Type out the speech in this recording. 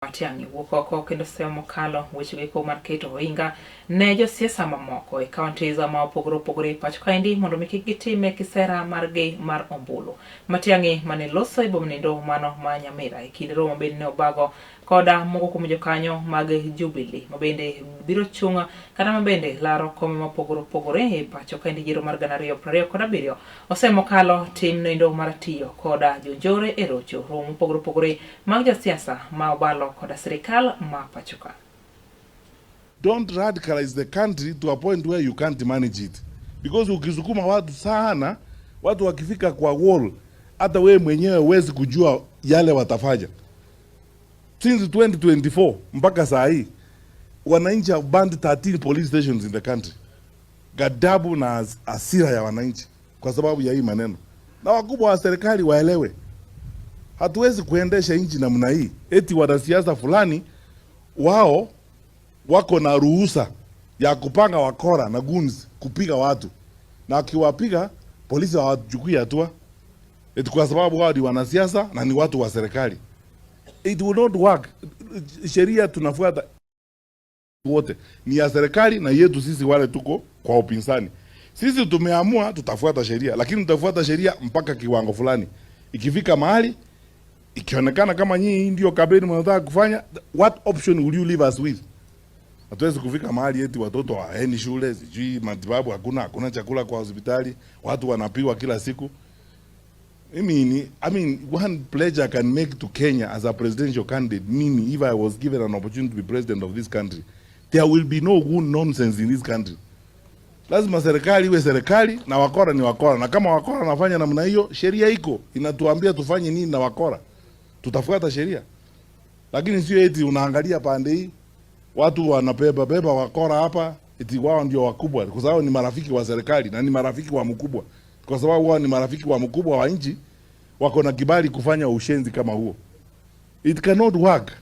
Matiang'i wuok oko kendo semo mokalo weche giko mar keto ohinga ne josiasa mamoko e kauntis ma opogore opogore pacho kaendi mondo mi kik gitime kisera margi mar ombulu. Matiang'i mane loso e bomnindo mano ma Nyamira e kinde romo bende ne obago koda moko kuom jokanyo mag Jubilee mabende biro chunga kata mabende laro kome mopogore opogore e pacho kaendi yiero mar 2027 osemo kalo tim nindo mar tiyo koda jonjore e rocho romo mopogore opogore mag josiasa ma obalo koda serikal ma pachoka. Don't radicalize the country to a point where you can't manage it, because ukisukuma watu sana, watu wakifika kwa wall, hata wewe mwenyewe huwezi kujua yale watafanya. Since 2024 mpaka saa hii wananchi have banned 13 police stations in the country. Ghadhabu na hasira ya wananchi kwa sababu ya hii maneno, na wakubwa wa serikali waelewe, hatuwezi kuendesha nchi namna hii eti wanasiasa fulani wao wako na ruhusa ya kupanga wakora na guns kupiga watu, na akiwapiga polisi hawachukui hatua eti kwa sababu wao ni wanasiasa na ni watu wa serikali. It will not work. Sheria tunafuata wote ni ya serikali na yetu sisi wale tuko kwa upinzani. Sisi tumeamua tutafuata sheria, lakini tutafuata sheria mpaka kiwango fulani. Ikifika mahali ikionekana kama nyinyi ndio kampeni mnataka kufanya, what option will you leave us with? Hatuwezi kufika mahali eti watoto hawaendi shule, sijui matibabu hakuna chakula kwa hospitali, watu wanapigwa kila siku. I mean, one pledge I can make to Kenya as a presidential candidate, meaning if I was given an opportunity to be president of this country, there will be no good nonsense in this country. Lazima serikali iwe serikali na wakora ni wakora, na kama wakora nafanya namna hiyo, sheria iko inatuambia tufanye nini na wakora, tutafuata sheria. Lakini sio eti unaangalia pande hii watu wanabeba wakora hapa eti wao ndio wakubwa, kwa sababu ni marafiki wa serikali na ni marafiki wa mkubwa. Kwa sababu wao ni marafiki wa mkubwa wa nchi, wako na kibali kufanya ushenzi kama huo. It cannot work.